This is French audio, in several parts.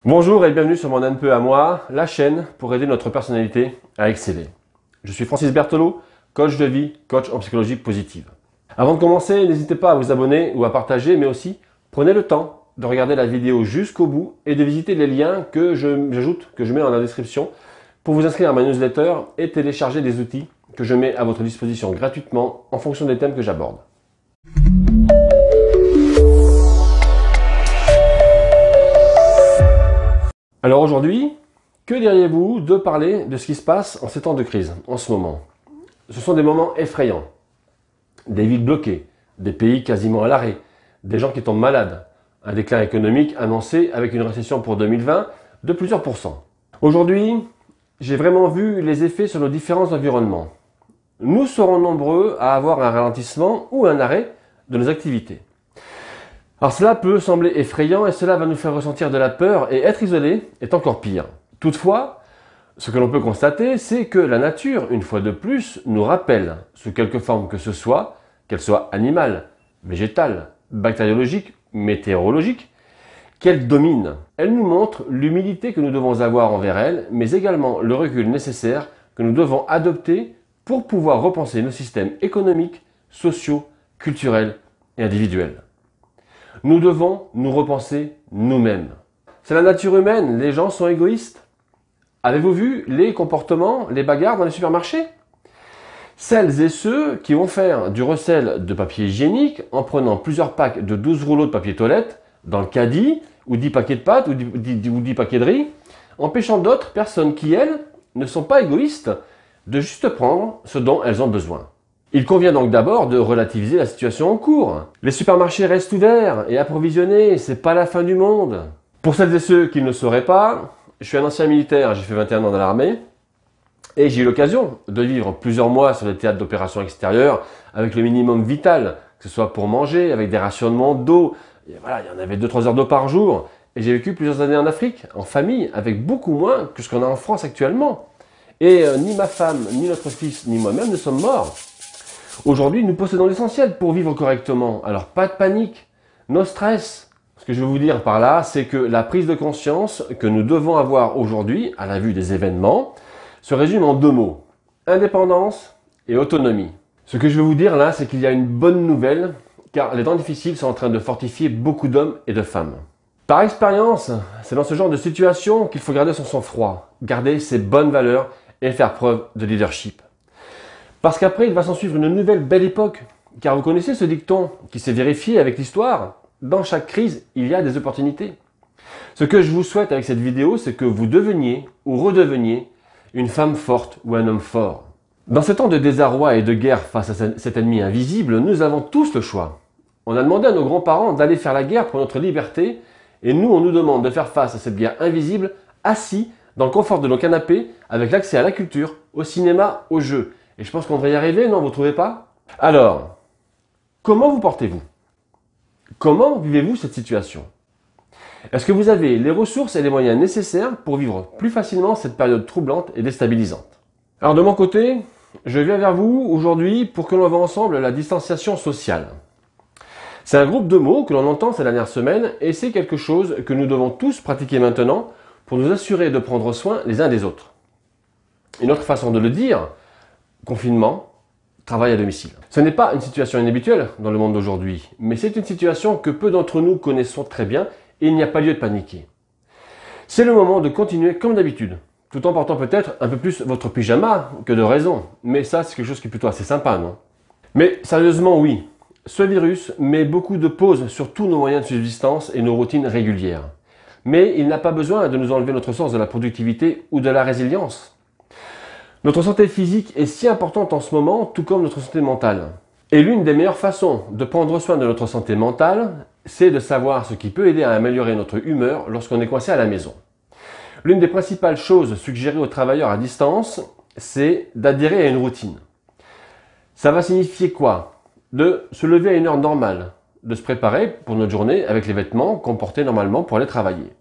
Bonjour et bienvenue sur mon NPE à moi, la chaîne pour aider notre personnalité à exceller. Je suis Francis Berthelot, coach de vie, coach en psychologie positive. Avant de commencer, n'hésitez pas à vous abonner ou à partager, mais aussi prenez le temps de regarder la vidéo jusqu'au bout et de visiter les liens que je mets dans la description pour vous inscrire à ma newsletter et télécharger des outils que je mets à votre disposition gratuitement en fonction des thèmes que j'aborde. Alors aujourd'hui, que diriez-vous de parler de ce qui se passe en ces temps de crise, en ce moment? Ce sont des moments effrayants. Des villes bloquées, des pays quasiment à l'arrêt, des gens qui tombent malades, un déclin économique annoncé avec une récession pour 2020 de plusieurs pourcents. Aujourd'hui, j'ai vraiment vu les effets sur nos différents environnements. Nous serons nombreux à avoir un ralentissement ou un arrêt de nos activités. Alors cela peut sembler effrayant et cela va nous faire ressentir de la peur et être isolé est encore pire. Toutefois, ce que l'on peut constater, c'est que la nature, une fois de plus, nous rappelle, sous quelque forme que ce soit, qu'elle soit animale, végétale, bactériologique, météorologique, qu'elle domine. Elle nous montre l'humilité que nous devons avoir envers elle, mais également le recul nécessaire que nous devons adopter pour pouvoir repenser nos systèmes économiques, sociaux, culturels et individuels. Nous devons nous repenser nous-mêmes. C'est la nature humaine, les gens sont égoïstes. Avez-vous vu les comportements, les bagarres dans les supermarchés? Celles et ceux qui vont faire du recel de papier hygiénique en prenant plusieurs packs de 12 rouleaux de papier toilette dans le caddie, ou 10 paquets de pâtes, ou 10 paquets de riz, empêchant d'autres personnes qui, elles, ne sont pas égoïstes, de juste prendre ce dont elles ont besoin. Il convient donc d'abord de relativiser la situation en cours. Les supermarchés restent ouverts et approvisionnés, c'est pas la fin du monde. Pour celles et ceux qui ne le sauraient pas, je suis un ancien militaire, j'ai fait 21 ans dans l'armée, et j'ai eu l'occasion de vivre plusieurs mois sur les théâtres d'opérations extérieures avec le minimum vital, que ce soit pour manger, avec des rationnements d'eau. Voilà, il y en avait 2-3 heures d'eau par jour. Et j'ai vécu plusieurs années en Afrique, en famille, avec beaucoup moins que ce qu'on a en France actuellement. Et ni ma femme, ni notre fils, ni moi-même ne sommes morts. Aujourd'hui, nous possédons l'essentiel pour vivre correctement. Alors, pas de panique, no stress. Ce que je veux vous dire par là, c'est que la prise de conscience que nous devons avoir aujourd'hui, à la vue des événements, se résume en 2 mots. Indépendance et autonomie. Ce que je veux vous dire là, c'est qu'il y a une bonne nouvelle, car les temps difficiles sont en train de fortifier beaucoup d'hommes et de femmes. Par expérience, c'est dans ce genre de situation qu'il faut garder son sang-froid, garder ses bonnes valeurs et faire preuve de leadership. Parce qu'après, il va s'en suivre une nouvelle belle époque. Car vous connaissez ce dicton qui s'est vérifié avec l'histoire. Dans chaque crise, il y a des opportunités. Ce que je vous souhaite avec cette vidéo, c'est que vous deveniez ou redeveniez une femme forte ou un homme fort. Dans ce temps de désarroi et de guerre face à cet ennemi invisible, nous avons tous le choix. On a demandé à nos grands-parents d'aller faire la guerre pour notre liberté, et nous, on nous demande de faire face à cette guerre invisible, assis dans le confort de nos canapés, avec l'accès à la culture, au cinéma, aux jeux. Et je pense qu'on devrait y arriver, non? Vous ne trouvez pas? Alors, comment vous portez-vous? Comment vivez-vous cette situation? Est-ce que vous avez les ressources et les moyens nécessaires pour vivre plus facilement cette période troublante et déstabilisante? Alors de mon côté, je viens vers vous aujourd'hui pour que l'on voit ensemble la distanciation sociale. C'est un groupe de mots que l'on entend ces dernières semaines et c'est quelque chose que nous devons tous pratiquer maintenant pour nous assurer de prendre soin les uns des autres. Une autre façon de le dire, confinement, travail à domicile. Ce n'est pas une situation inhabituelle dans le monde d'aujourd'hui, mais c'est une situation que peu d'entre nous connaissons très bien et il n'y a pas lieu de paniquer. C'est le moment de continuer comme d'habitude, tout en portant peut-être un peu plus votre pyjama que de raison. Mais ça, c'est quelque chose qui est plutôt assez sympa, non? Mais sérieusement, oui, ce virus met beaucoup de pauses sur tous nos moyens de subsistance et nos routines régulières. Mais il n'a pas besoin de nous enlever notre sens de la productivité ou de la résilience. Notre santé physique est si importante en ce moment, tout comme notre santé mentale. Et l'une des meilleures façons de prendre soin de notre santé mentale, c'est de savoir ce qui peut aider à améliorer notre humeur lorsqu'on est coincé à la maison. L'une des principales choses suggérées aux travailleurs à distance, c'est d'adhérer à une routine. Ça va signifier quoi? De se lever à une heure normale, de se préparer pour notre journée avec les vêtements qu'on portait normalement pour aller travailler,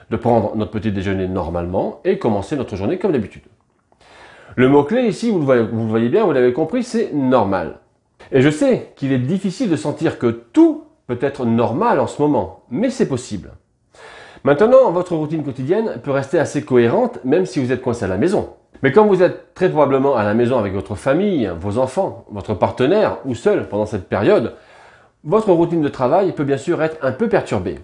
de prendre notre petit déjeuner normalement et commencer notre journée comme d'habitude. Le mot-clé ici, vous le voyez bien, vous l'avez compris, c'est normal. Et je sais qu'il est difficile de sentir que tout peut être normal en ce moment, mais c'est possible. Maintenant, votre routine quotidienne peut rester assez cohérente même si vous êtes coincé à la maison. Mais comme vous êtes très probablement à la maison avec votre famille, vos enfants, votre partenaire ou seul pendant cette période, votre routine de travail peut bien sûr être un peu perturbée.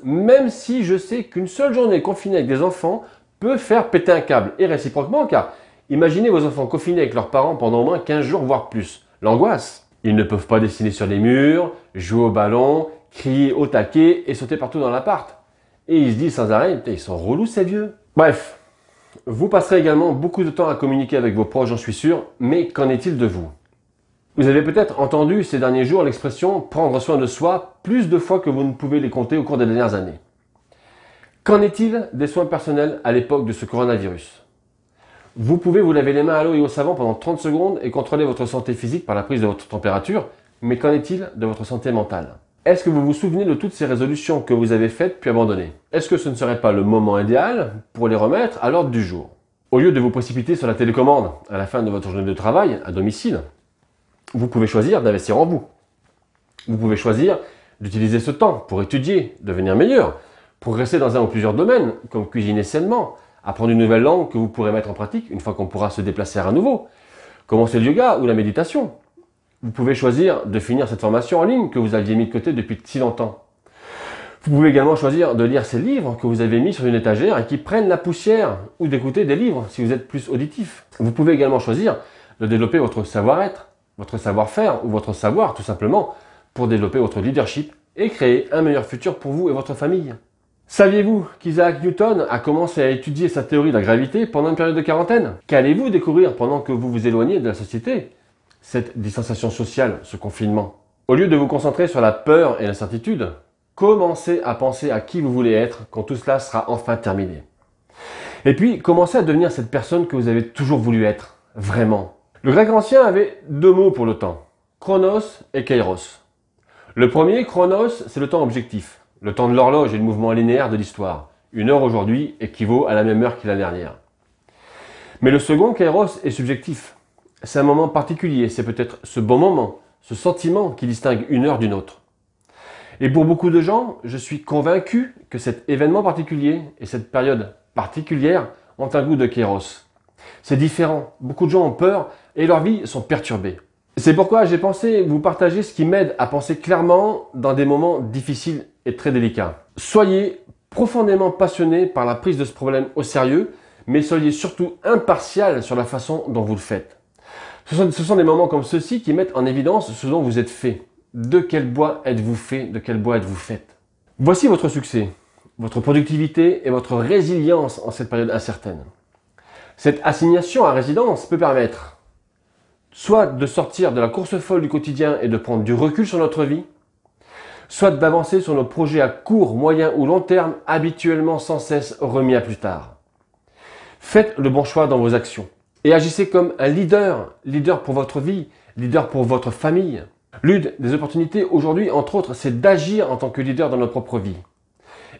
Même si je sais qu'une seule journée confinée avec des enfants peut faire péter un câble, et réciproquement, car imaginez vos enfants confinés avec leurs parents pendant au moins 15 jours, voire plus. L'angoisse. Ils ne peuvent pas dessiner sur les murs, jouer au ballon, crier au taquet et sauter partout dans l'appart. Et ils se disent sans arrêt, ils sont relous ces vieux. Bref, vous passerez également beaucoup de temps à communiquer avec vos proches, j'en suis sûr, mais qu'en est-il de vous? Vous avez peut-être entendu ces derniers jours l'expression « prendre soin de soi » plus de fois que vous ne pouvez les compter au cours des dernières années. Qu'en est-il des soins personnels à l'époque de ce coronavirus? Vous pouvez vous laver les mains à l'eau et au savon pendant 30 secondes et contrôler votre santé physique par la prise de votre température, mais qu'en est-il de votre santé mentale? Est-ce que vous vous souvenez de toutes ces résolutions que vous avez faites puis abandonnées? Est-ce que ce ne serait pas le moment idéal pour les remettre à l'ordre du jour? Au lieu de vous précipiter sur la télécommande à la fin de votre journée de travail à domicile, vous pouvez choisir d'investir en vous. Vous pouvez choisir d'utiliser ce temps pour étudier, devenir meilleur, progresser dans un ou plusieurs domaines, comme cuisiner sainement, apprendre une nouvelle langue que vous pourrez mettre en pratique une fois qu'on pourra se déplacer à nouveau, commencer le yoga ou la méditation. Vous pouvez choisir de finir cette formation en ligne que vous aviez mis de côté depuis si longtemps. Vous pouvez également choisir de lire ces livres que vous avez mis sur une étagère et qui prennent la poussière, ou d'écouter des livres si vous êtes plus auditif. Vous pouvez également choisir de développer votre savoir-être, votre savoir-faire ou votre savoir tout simplement pour développer votre leadership et créer un meilleur futur pour vous et votre famille. Saviez-vous qu'Isaac Newton a commencé à étudier sa théorie de la gravité pendant une période de quarantaine? Qu'allez-vous découvrir pendant que vous vous éloignez de la société? Cette distanciation sociale, ce confinement. Au lieu de vous concentrer sur la peur et l'incertitude, commencez à penser à qui vous voulez être quand tout cela sera enfin terminé. Et puis, commencez à devenir cette personne que vous avez toujours voulu être, vraiment. Le grec ancien avait deux mots pour le temps, chronos et kairos. Le premier, chronos, c'est le temps objectif, le temps de l'horloge et le mouvement linéaire de l'histoire. Une heure aujourd'hui équivaut à la même heure que la dernière. Mais le second, kairos, est subjectif. C'est un moment particulier, c'est peut-être ce bon moment, ce sentiment qui distingue une heure d'une autre. Et pour beaucoup de gens, je suis convaincu que cet événement particulier et cette période particulière ont un goût de kairos. C'est différent, beaucoup de gens ont peur et leurs vies sont perturbées. C'est pourquoi j'ai pensé vous partager ce qui m'aide à penser clairement dans des moments difficiles et très délicats. Soyez profondément passionné par la prise de ce problème au sérieux, mais soyez surtout impartial sur la façon dont vous le faites. Ce sont des moments comme ceux-ci qui mettent en évidence ce dont vous êtes fait. De quel bois êtes-vous fait? De quel bois êtes-vous faite? Voici votre succès, votre productivité et votre résilience en cette période incertaine. Cette assignation à résidence peut permettre soit de sortir de la course folle du quotidien et de prendre du recul sur notre vie, soit d'avancer sur nos projets à court, moyen ou long terme, habituellement sans cesse remis à plus tard. Faites le bon choix dans vos actions et agissez comme un leader, leader pour votre vie, leader pour votre famille. L'une des opportunités aujourd'hui, entre autres, c'est d'agir en tant que leader dans notre propre vie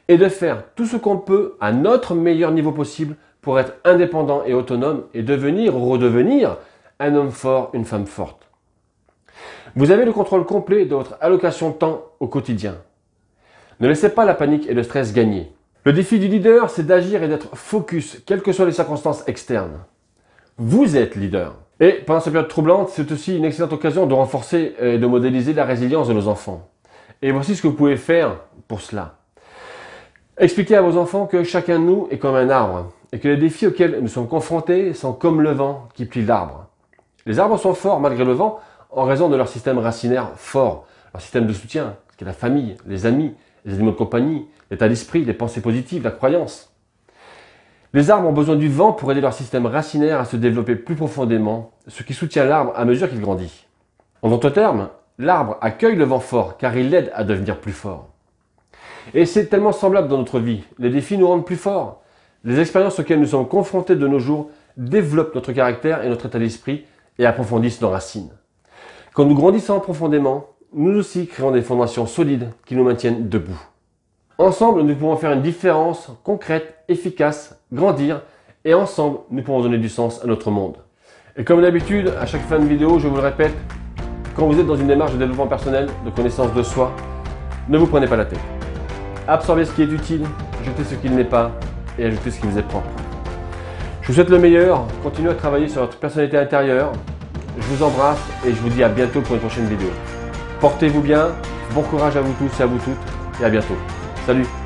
et de faire tout ce qu'on peut à notre meilleur niveau possible pour être indépendant et autonome et devenir ou redevenir un homme fort, une femme forte. Vous avez le contrôle complet de votre allocation de temps au quotidien. Ne laissez pas la panique et le stress gagner. Le défi du leader, c'est d'agir et d'être focus, quelles que soient les circonstances externes. Vous êtes leader. Et pendant cette période troublante, c'est aussi une excellente occasion de renforcer et de modéliser la résilience de nos enfants. Et voici ce que vous pouvez faire pour cela. Expliquez à vos enfants que chacun de nous est comme un arbre et que les défis auxquels nous sommes confrontés sont comme le vent qui plie l'arbre. Les arbres sont forts malgré le vent en raison de leur système racinaire fort, leur système de soutien, ce qu'est la famille, les amis, les animaux de compagnie, l'état d'esprit, les pensées positives, la croyance. Les arbres ont besoin du vent pour aider leur système racinaire à se développer plus profondément, ce qui soutient l'arbre à mesure qu'il grandit. En d'autres termes, l'arbre accueille le vent fort car il l'aide à devenir plus fort. Et c'est tellement semblable dans notre vie. Les défis nous rendent plus forts. Les expériences auxquelles nous sommes confrontés de nos jours développent notre caractère et notre état d'esprit et approfondissent nos racines. Quand nous grandissons profondément, nous aussi créons des fondations solides qui nous maintiennent debout. Ensemble, nous pouvons faire une différence concrète, efficace, grandir et ensemble, nous pouvons donner du sens à notre monde. Et comme d'habitude, à chaque fin de vidéo, je vous le répète, quand vous êtes dans une démarche de développement personnel, de connaissance de soi, ne vous prenez pas la tête. Absorbez ce qui est utile, jetez ce qui n'est pas et ajoutez ce qui vous est propre. Je vous souhaite le meilleur, continuez à travailler sur votre personnalité intérieure. Je vous embrasse et je vous dis à bientôt pour une prochaine vidéo. Portez-vous bien, bon courage à vous tous et à vous toutes et à bientôt. Salut!